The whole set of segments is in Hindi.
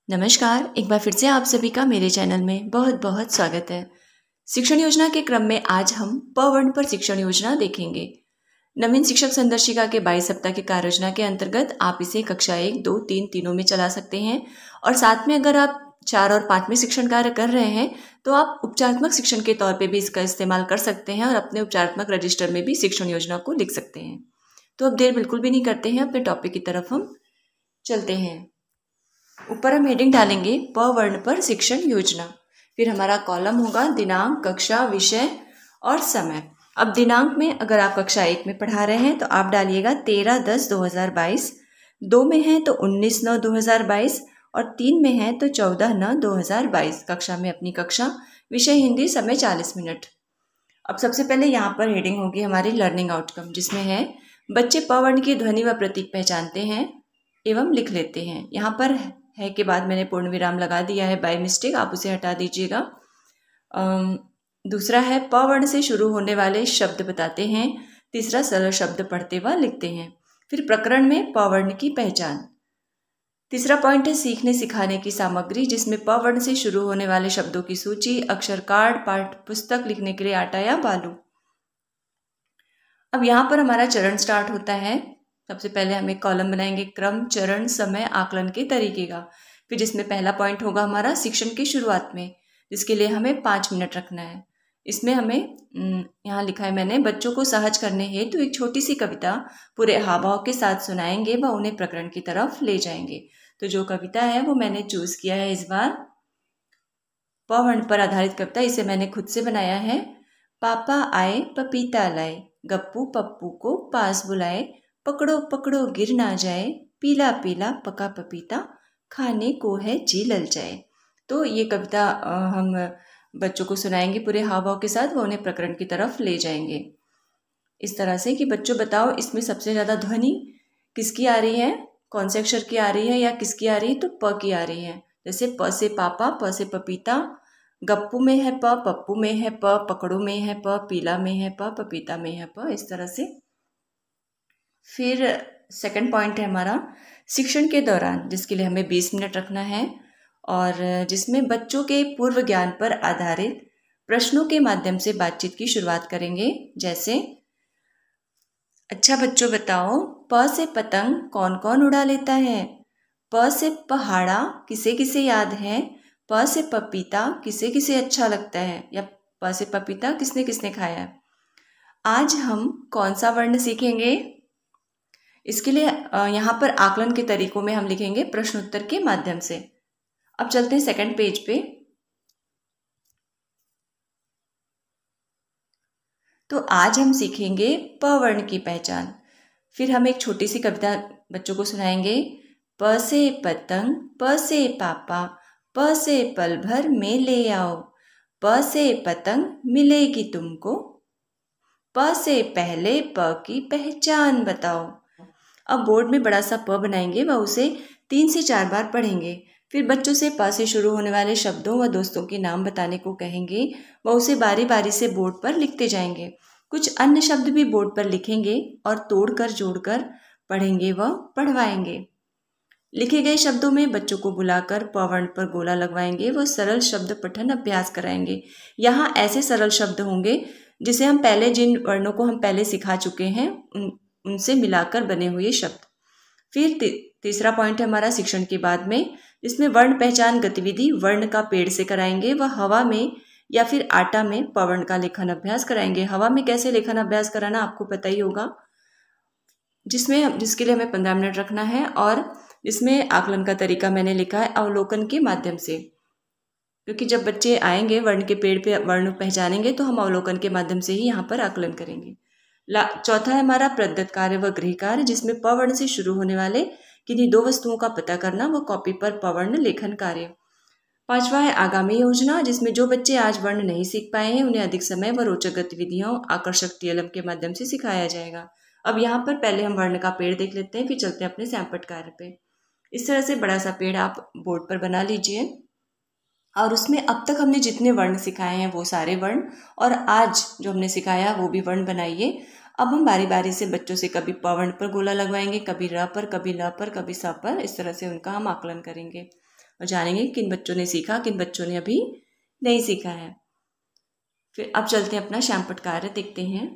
नमस्कार, एक बार फिर से आप सभी का मेरे चैनल में बहुत बहुत स्वागत है। शिक्षण योजना के क्रम में आज हम प वर्ण पर शिक्षण योजना देखेंगे। नवीन शिक्षक संदर्शिका के 22 सप्ताह की कार्य योजना के अंतर्गत आप इसे कक्षा 1, 2, 3 तीनों में चला सकते हैं और साथ में अगर आप 4 और 5 में शिक्षण कार्य कर रहे हैं तो आप उपचारात्मक शिक्षण के तौर पर भी इसका इस्तेमाल कर सकते हैं और अपने उपचारात्मक रजिस्टर में भी शिक्षण योजना को लिख सकते हैं। तो अब देर बिल्कुल भी नहीं करते हैं, अपने टॉपिक की तरफ हम चलते हैं। ऊपर हम हेडिंग डालेंगे प वर्ण पर शिक्षण योजना। फिर हमारा कॉलम होगा दिनांक, कक्षा, विषय और समय। अब दिनांक में अगर आप कक्षा 1 में पढ़ा रहे हैं तो आप डालिएगा 13/10/2022, 2 में है तो 19/9/2022 और 3 में है तो 14/9/2022। कक्षा में अपनी कक्षा, विषय हिंदी, समय 40 मिनट। अब सबसे पहले यहाँ पर हेडिंग होगी हमारी लर्निंग आउटकम, जिसमें है बच्चे प वर्ण की ध्वनि व प्रतीक पहचानते हैं एवं लिख लेते हैं। यहाँ पर है के बाद मैंने पूर्ण विराम लगा दिया है बाय मिस्टेक, आप उसे हटा दीजिएगा। दूसरा है प वर्ण से शुरू होने वाले शब्द बताते हैं। तीसरा सरल शब्द पढ़ते व लिखते हैं। फिर प्रकरण में प वर्ण की पहचान। तीसरा पॉइंट है सीखने सिखाने की सामग्री, जिसमें प वर्ण से शुरू होने वाले शब्दों की सूची, अक्षर कार्ड, पाठ्य पुस्तक, लिखने के लिए आटा या बालू। अब यहाँ पर हमारा चरण स्टार्ट होता है। सबसे पहले हम एक कॉलम बनाएंगे क्रम, चरण, समय, आकलन के तरीके का। फिर जिसमें पहला पॉइंट होगा हमारा शिक्षण की शुरुआत में, जिसके लिए हमें 5 मिनट रखना है। इसमें हमें यहाँ लिखा है मैंने, बच्चों को सहज करने हेतु एक छोटी सी कविता पूरे हाव भाव के साथ सुनाएंगे व उन्हें प्रकरण की तरफ ले जाएंगे। तो जो कविता है वो मैंने चूज किया है इस बार प वर्ण पर आधारित कविता। इसे मैंने खुद से बनाया है। पापा आए पपीता लाए, गप्पू पप्पू को पास बुलाए, पकड़ो पकड़ो गिर ना जाए, पीला पीला पका पपीता, खाने को है जी ललचाए। तो ये कविता हम बच्चों को सुनाएंगे पूरे हाव भाव के साथ, वो उन्हें प्रकरण की तरफ ले जाएंगे इस तरह से कि बच्चों बताओ इसमें सबसे ज़्यादा ध्वनि किसकी आ रही है, कौन से अक्षर की आ रही है या किसकी आ रही है? तो प की आ रही है। जैसे प से पापा, प से पपीता, गप्पू में है प, पप्पू में है प, पकड़ो में है प, पीला में है प, पपीता में है प, इस तरह से। फिर सेकंड पॉइंट है हमारा शिक्षण के दौरान, जिसके लिए हमें 20 मिनट रखना है और जिसमें बच्चों के पूर्व ज्ञान पर आधारित प्रश्नों के माध्यम से बातचीत की शुरुआत करेंगे। जैसे, अच्छा बच्चों बताओ प से पतंग कौन कौन उड़ा लेता है? प से पहाड़ा किसे किसे याद है? प से पपीता किसे किसे अच्छा लगता है? या प से पपीता किसने किसने खाया है? आज हम कौन सा वर्ण सीखेंगे? इसके लिए यहाँ पर आकलन के तरीकों में हम लिखेंगे प्रश्न उत्तर के माध्यम से। अब चलते हैं सेकंड पेज पे। तो आज हम सीखेंगे प वर्ण की पहचान। फिर हम एक छोटी सी कविता बच्चों को सुनाएंगे। प से पतंग, प से पापा, प से पल भर में ले आओ, प से पतंग मिलेगी तुमको, प से पहले प की पहचान बताओ। अब बोर्ड में बड़ा सा प बनाएंगे व उसे 3 से 4 बार पढ़ेंगे। फिर बच्चों से प से शुरू होने वाले शब्दों व दोस्तों के नाम बताने को कहेंगे व उसे बारी बारी से बोर्ड पर लिखते जाएंगे। कुछ अन्य शब्द भी बोर्ड पर लिखेंगे और तोड़कर जोड़कर पढ़ेंगे व पढ़वाएंगे। लिखे गए शब्दों में बच्चों को बुलाकर प वर्ण पर गोला लगवाएंगे व सरल शब्द पठन अभ्यास कराएंगे। यहाँ ऐसे सरल शब्द होंगे जिसे हम पहले, जिन वर्णों को हम पहले सिखा चुके हैं उनसे मिलाकर बने हुए शब्द। फिर तीसरा पॉइंट है हमारा शिक्षण के बाद में, जिसमें वर्ण पहचान गतिविधि वर्ण का पेड़ से कराएंगे व हवा में या फिर आटा में प वर्ण का लेखन अभ्यास कराएंगे। हवा में कैसे लेखन अभ्यास कराना आपको पता ही होगा, जिसके लिए हमें 15 मिनट रखना है और इसमें आकलन का तरीका मैंने लिखा है अवलोकन के माध्यम से, क्योंकि जब बच्चे आएंगे वर्ण के पेड़ पे वर्ण पहचानेंगे तो हम अवलोकन के माध्यम से ही यहाँ पर आकलन करेंगे। चौथा है हमारा प्रदत्त कार्य व गृह कार्य, जिसमें प वर्ण से शुरू होने वाले किन्हीं 2 वस्तुओं का पता करना व कॉपी पर प वर्ण लेखन कार्य। पांचवा है आगामी योजना, जिसमें जो बच्चे आज वर्ण नहीं सीख पाए हैं उन्हें अधिक समय व रोचक गतिविधियों, आकर्षक टीएलएम के माध्यम से सिखाया जाएगा। अब यहाँ पर पहले हम वर्ण का पेड़ देख लेते हैं, फिर चलते हैं अपने सैंपट कार्य पे। इस तरह से बड़ा सा पेड़ आप बोर्ड पर बना लीजिए और उसमें अब तक हमने जितने वर्ण सिखाए हैं वो सारे वर्ण और आज जो हमने सिखाया वो भी वर्ण बनाइए। अब हम बारी बारी से बच्चों से कभी प वर्ण पर गोला लगवाएंगे, कभी र पर, कभी ल पर, कभी स पर, इस तरह से उनका हम आकलन करेंगे। और जानेंगे किन बच्चों ने सीखा, किन बच्चों ने अभी नहीं सीखा है। फिर अब चलते हैं अपना श्यामपट्ट कार्य देखते हैं।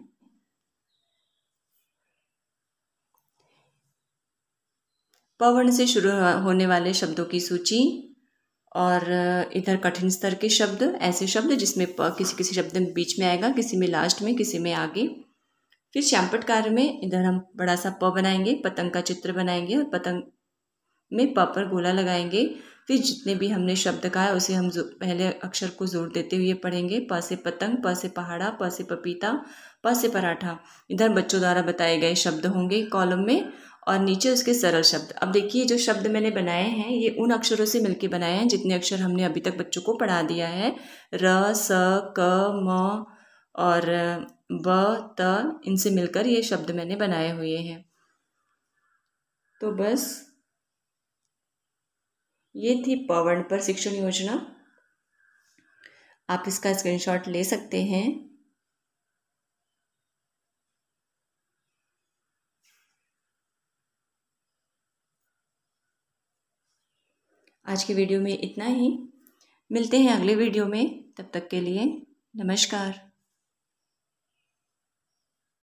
प वर्ण से शुरू होने वाले शब्दों की सूची और इधर कठिन स्तर के शब्द, ऐसे शब्द जिसमें प किसी किसी शब्द में बीच में आएगा, किसी में लास्ट में, किसी में आगे। फिर श्यामपट्ट कार्य में इधर हम बड़ा सा प बनाएंगे, पतंग का चित्र बनाएंगे और पतंग में प पर गोला लगाएंगे। फिर जितने भी हमने शब्द कहा है उसे हम पहले अक्षर को जोड़ देते हुए पढ़ेंगे। प से पतंग, प से पहाड़ा, प से पपीता, प से पराठा। इधर बच्चों द्वारा बताए गए शब्द होंगे कॉलम में और नीचे उसके सरल शब्द। अब देखिए जो शब्द मैंने बनाए हैं ये उन अक्षरों से मिलके बनाए हैं जितने अक्षर हमने अभी तक बच्चों को पढ़ा दिया है। र, स, क, म और ब, त, इनसे मिलकर ये शब्द मैंने बनाए हुए हैं। तो बस ये थी प वर्ण पर शिक्षण योजना। आप इसका स्क्रीनशॉट ले सकते हैं। आज की वीडियो में इतना ही। मिलते हैं अगले वीडियो में, तब तक के लिए नमस्कार।